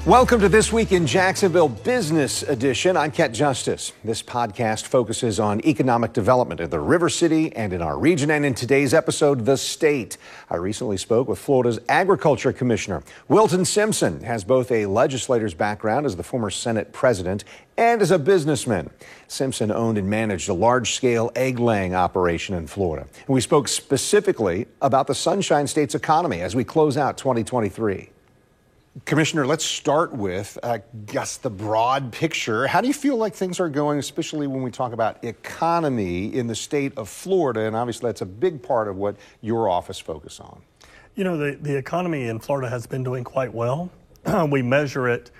Welcome to This Week in Jacksonville Business Edition. I'm Ket Justice. This podcast focuses on economic development in the River City and in our region. And in today's episode, the state. I recently spoke with Florida's Agriculture Commissioner. Wilton Simpson has both a legislator's background as the former Senate president and as a businessman. Simpson owned and managed a large-scale egg-laying operation in Florida. And we spoke specifically about the Sunshine State's economy as we close out 2023. Commissioner, let's start with, I guess, the broad picture. How do you feel like things are going, especially when we talk about economy in the state of Florida? And obviously, that's a big part of what your office focuses on. You know, the economy in Florida has been doing quite well. We measure it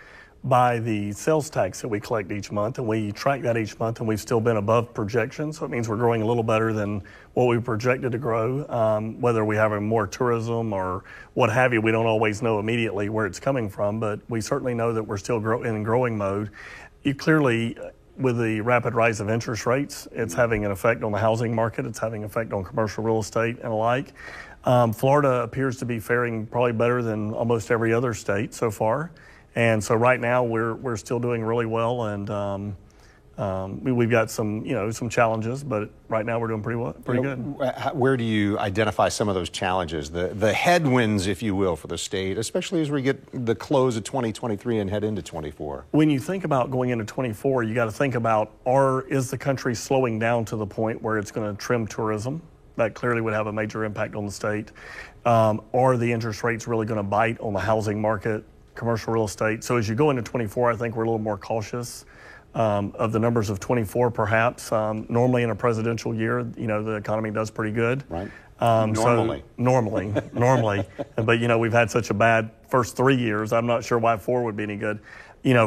by the sales tax that we collect each month, and we track that each month, and we've still been above projection. So it means we're growing a little better than what we projected to grow. Whether we have more tourism or what have you, we don't always know immediately where it's coming from, but we certainly know that we're still in growing mode. You clearly, with the rapid rise of interest rates, it's having an effect on the housing market. It's having an effect on commercial real estate and the like. Florida appears to be faring probably better than almost every other state so far. And so right now we're still doing really well, and we've got some challenges, but right now we're doing pretty good. Where do you identify some of those challenges, the headwinds, if you will, for the state, especially as we get the close of 2023 and head into 24? When you think about going into 24, you got to think about, is the country slowing down to the point where it's going to trim tourism? That clearly would have a major impact on the state. Are the interest rates really going to bite on the housing market, commercial real estate? So as you go into 24, I think we're a little more cautious of the numbers of 24, perhaps. Normally in a presidential year, the economy does pretty good. Right. Normally. But, we've had such a bad first 3 years. I'm not sure why 4 would be any good,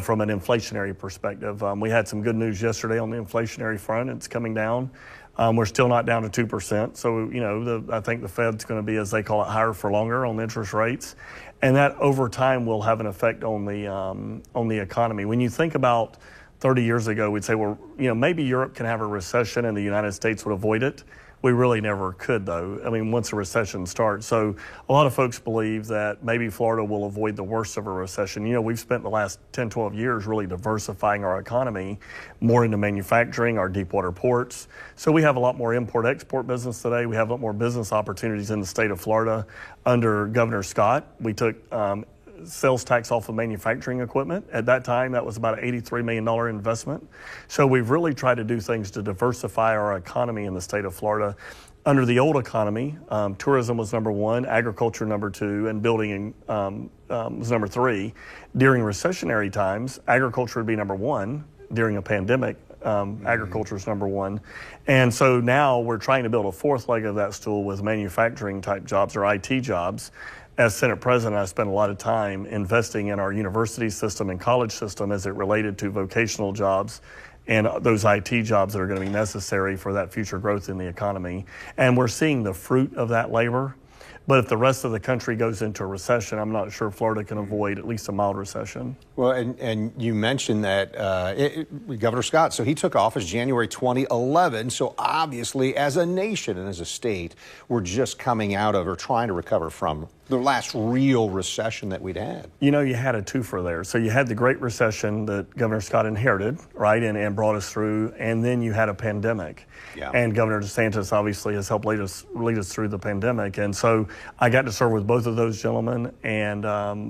from an inflationary perspective. We had some good news yesterday on the inflationary front. It's coming down. We're still not down to 2%. So, I think the Fed's going to be, as they call it, higher for longer on interest rates. And that over time will have an effect on the economy. When you think about 30 years ago, we'd say, well, maybe Europe can have a recession and the United States would avoid it. We really never could, though. I mean, once a recession starts. So a lot of folks believe that maybe Florida will avoid the worst of a recession. We've spent the last 10, 12 years really diversifying our economy more into manufacturing, our deep water ports. So we have a lot more import-export business today. We have a lot more business opportunities in the state of Florida. Under Governor Scott, we took sales tax off of manufacturing equipment. At that time, that was about an $83 million investment. So we've really tried to do things to diversify our economy in the state of Florida. Under the old economy, tourism was number 1, agriculture number 2, and building was number 3. During recessionary times, agriculture would be number 1. During a pandemic, agriculture is number 1. And so now we're trying to build a fourth leg of that stool with manufacturing type jobs or IT jobs. As Senate President, I spent a lot of time investing in our university system and college system as it related to vocational jobs and those IT jobs that are going to be necessary for that future growth in the economy. And we're seeing the fruit of that labor. But if the rest of the country goes into a recession, I'm not sure Florida can avoid at least a mild recession. Well, and you mentioned that Governor Scott, so he took office January 2011. So obviously, as a nation and as a state, we're just coming out of or trying to recover from the last real recession that we'd had. You had a twofer there. So you had the Great Recession that Governor Scott inherited, right, and brought us through, and then you had a pandemic. Yeah. And Governor DeSantis obviously has helped lead us through the pandemic. And so I got to serve with both of those gentlemen. And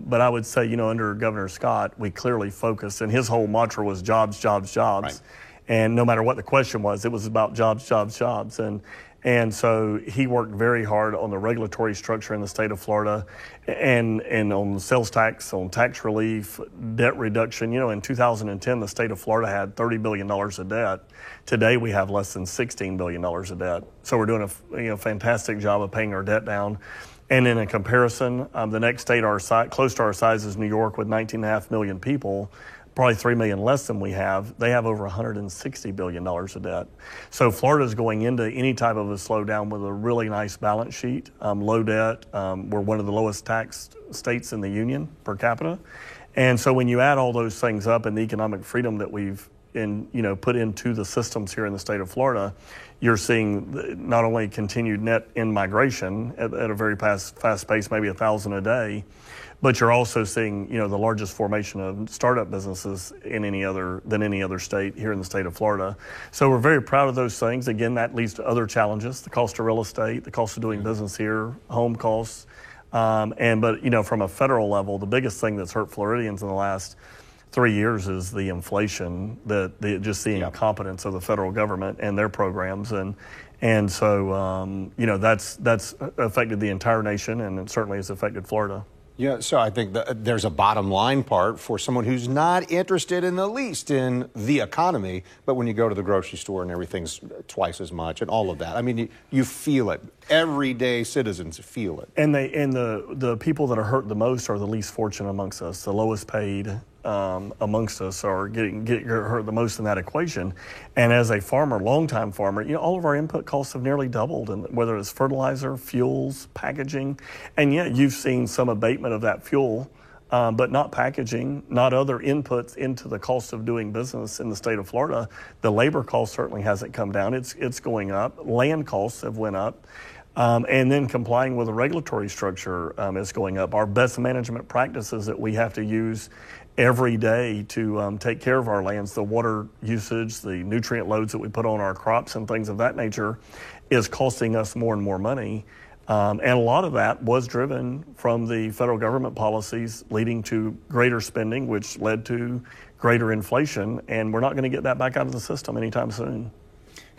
but I would say, under Governor Scott, we clearly focused, and his whole mantra was jobs, jobs, jobs. Right. And no matter what the question was, it was about jobs, jobs, jobs. And so he worked very hard on the regulatory structure in the state of Florida and on sales tax, on tax relief, debt reduction. In 2010, the state of Florida had $30 billion of debt. Today, we have less than $16 billion of debt. So we're doing a fantastic job of paying our debt down. And in a comparison, the next state close to our size is New York with 19.5 million people. Probably 3 million less than we have. They have over $160 billion of debt. So Florida's going into any type of a slowdown with a really nice balance sheet, low debt. We're one of the lowest taxed states in the union per capita. And so when you add all those things up and the economic freedom that we've put into the systems here in the state of Florida, you're seeing not only continued net in-migration at a very fast pace, maybe 1,000 a day, but you're also seeing, the largest formation of startup businesses in any other state here in the state of Florida. So we're very proud of those things. Again, that leads to other challenges: the cost of real estate, the cost of doing business here, home costs, but from a federal level, the biggest thing that's hurt Floridians in the last 3 years is the inflation, the incompetence of the federal government and their programs, and so that's affected the entire nation, and it certainly has affected Florida. Yeah, so I think there's a bottom line part for someone who's not interested in the least in the economy, but when you go to the grocery store and everything's twice as much and all of that, I mean, you feel it. Everyday citizens feel it. And the people that are hurt the most are the least fortunate amongst us. The lowest paid amongst us are getting hurt the most in that equation. And as a farmer, longtime farmer, all of our input costs have nearly doubled, and whether it's fertilizer, fuels, packaging, and yet you've seen some abatement of that fuel, but not packaging, not other inputs into the cost of doing business in the state of Florida. The labor cost certainly hasn't come down. It's going up. Land costs have went up. And then complying with the regulatory structure is going up. Our best management practices that we have to use every day to take care of our lands, the water usage, the nutrient loads that we put on our crops and things of that nature, is costing us more and more money. And a lot of that was driven from the federal government policies leading to greater spending, which led to greater inflation. And we're not going to get that back out of the system anytime soon.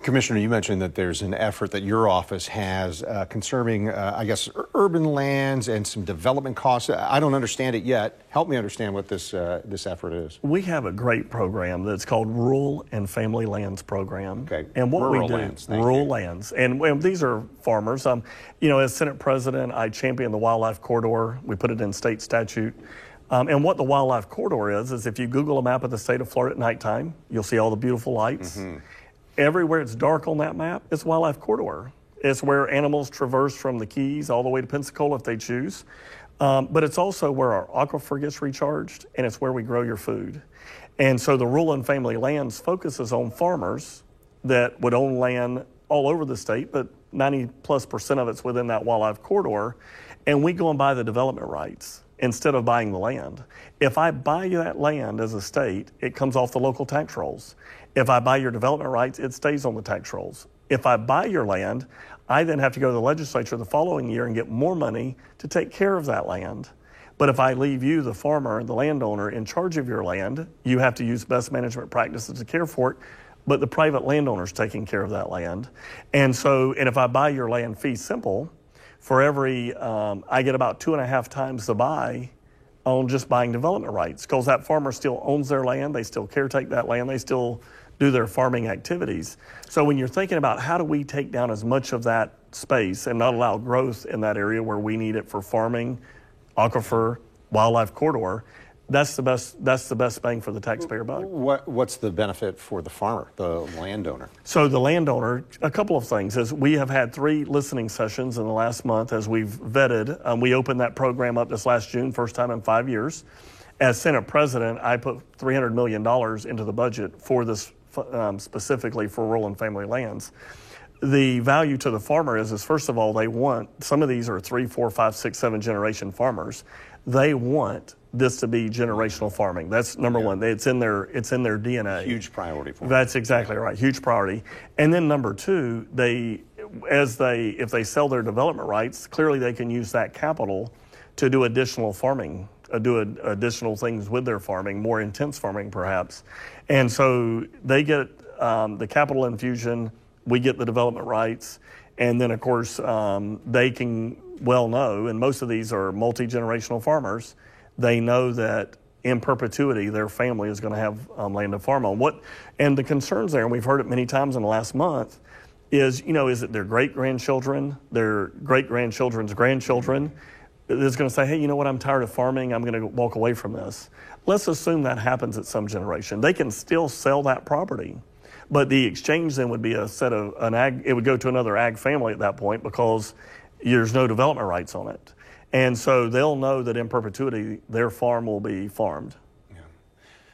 Commissioner, you mentioned that there's an effort that your office has concerning, urban lands and some development costs. I don't understand it yet. Help me understand what this effort is. We have a great program that's called Rural and Family Lands Program. Okay. And what rural we do, lands. Rural lands. And these are farmers. As Senate President, I champion the Wildlife Corridor. We put it in state statute. And what the Wildlife Corridor is if you Google a map of the state of Florida at nighttime, you'll see all the beautiful lights. Mm-hmm. Everywhere it's dark on that map, it's Wildlife Corridor. It's where animals traverse from the Keys all the way to Pensacola if they choose. But it's also where our aquifer gets recharged, and it's where we grow your food. And so the Rural and Family Lands focuses on farmers that would own land all over the state, but 90+% of it's within that Wildlife Corridor. And we go and buy the development rights instead of buying the land. If I buy that land as a state, it comes off the local tax rolls. If I buy your development rights, it stays on the tax rolls. If I buy your land, I then have to go to the legislature the following year and get more money to take care of that land. But if I leave you, the farmer, the landowner, in charge of your land, you have to use best management practices to care for it, but the private landowner's taking care of that land. And if I buy your land fee simple, for every, I get about 2.5 times the buy on just buying development rights, because that farmer still owns their land, they still caretake that land, they still do their farming activities. So when you're thinking about how do we take down as much of that space and not allow growth in that area where we need it for farming, aquifer, wildlife corridor, that's the best bang for the taxpayer buck. What's the benefit for the farmer, the landowner? So the landowner, a couple of things. As we have had 3 listening sessions in the last month as we've vetted. We opened that program up this last June, first time in 5 years. As Senate President, I put $300 million into the budget for this, specifically for rural and family lands. The value to the farmer is first of all, they want, some of these are 3, 4, 5, 6, 7 generation farmers. They want this to be generational farming. That's number one. It's in their DNA. Huge priority for them. That's exactly right. Huge priority. And then number 2, if they sell their development rights, clearly they can use that capital to do additional farming, additional things with their farming, more intense farming perhaps. And so they get the capital infusion, we get the development rights, and then of course they can well know, and most of these are multi-generational farmers, they know that in perpetuity their family is going to have land to farm on. And the concerns there, and we've heard it many times in the last month, is it their great-grandchildren, their great-grandchildren's grandchildren that's going to say, hey, you know what, I'm tired of farming, I'm going to walk away from this. Let's assume that happens at some generation. They can still sell that property, but the exchange then would be it would go to another ag family at that point because there's no development rights on it. And so they'll know that in perpetuity, their farm will be farmed.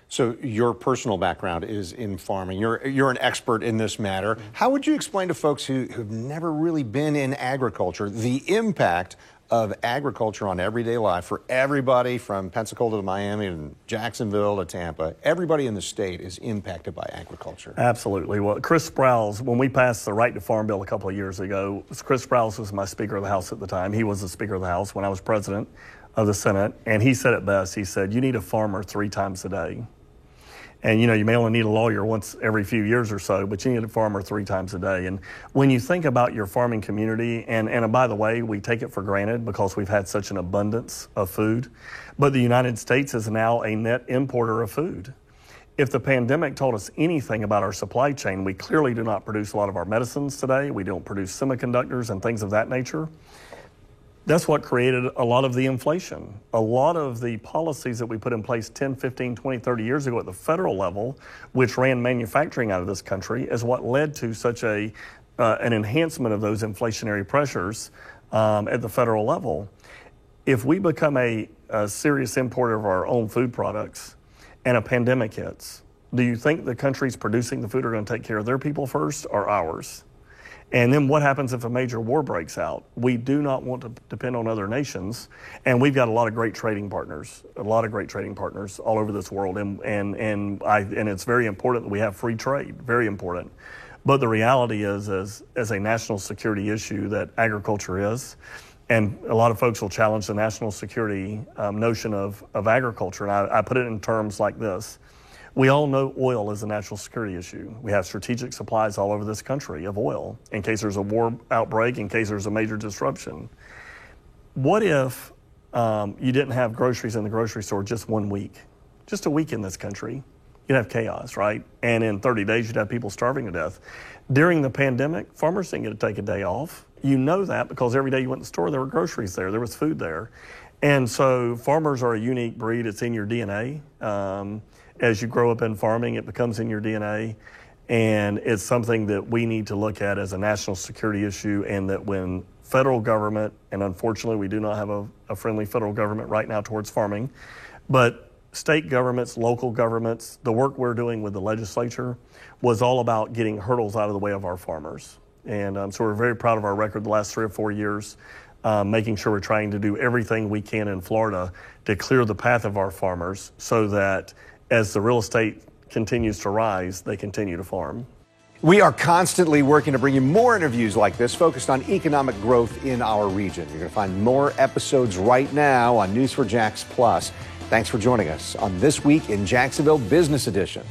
So your personal background is in farming. You're an expert in this matter. How would you explain to folks who've never really been in agriculture the impact of agriculture on everyday life for everybody from Pensacola to Miami and Jacksonville to Tampa? Everybody in the state is impacted by agriculture. Absolutely. Well, Chris Sprowls, when we passed the Right to Farm bill a couple of years ago, Chris Sprowls was my Speaker of the House at the time. He was the Speaker of the House when I was President of the Senate, and he said it best. He said, you need a farmer 3 times a day. And, you know, you may only need a lawyer once every few years or so, but you need a farmer 3 times a day. And when you think about your farming community, and by the way, we take it for granted because we've had such an abundance of food, but the United States is now a net importer of food. If the pandemic taught us anything about our supply chain, we clearly do not produce a lot of our medicines today. We don't produce semiconductors and things of that nature. That's what created a lot of the inflation. A lot of the policies that we put in place 10, 15, 20, 30 years ago at the federal level, which ran manufacturing out of this country, is what led to such an enhancement of those inflationary pressures at the federal level. If we become a serious importer of our own food products and a pandemic hits, do you think the countries producing the food are going to take care of their people first or ours? And then what happens if a major war breaks out? We do not want to depend on other nations, and we've got a lot of great trading partners all over this world, and it's very important that we have free trade, very important. But the reality is, as a national security issue that agriculture is, and a lot of folks will challenge the national security notion of agriculture, and I put it in terms like this. We all know oil is a national security issue. We have strategic supplies all over this country of oil in case there's a war outbreak, in case there's a major disruption. What if you didn't have groceries in the grocery store just 1 week? Just a week in this country, you'd have chaos, right? And in 30 days, you'd have people starving to death. During the pandemic, farmers didn't get to take a day off. You know that because every day you went to the store, there were groceries there, there was food there. And so farmers are a unique breed. It's in your DNA. As you grow up in farming, it becomes in your DNA, and it's something that we need to look at as a national security issue, and that when federal government, and unfortunately we do not have a friendly federal government right now towards farming, but state governments, local governments, the work we're doing with the legislature was all about getting hurdles out of the way of our farmers. And so we're very proud of our record the last 3 or 4 years, making sure we're trying to do everything we can in Florida to clear the path of our farmers so that as the real estate continues to rise, they continue to farm. We are constantly working to bring you more interviews like this focused on economic growth in our region. You're going to find more episodes right now on News4JAX Plus. Thanks for joining us on This Week in Jacksonville Business Edition.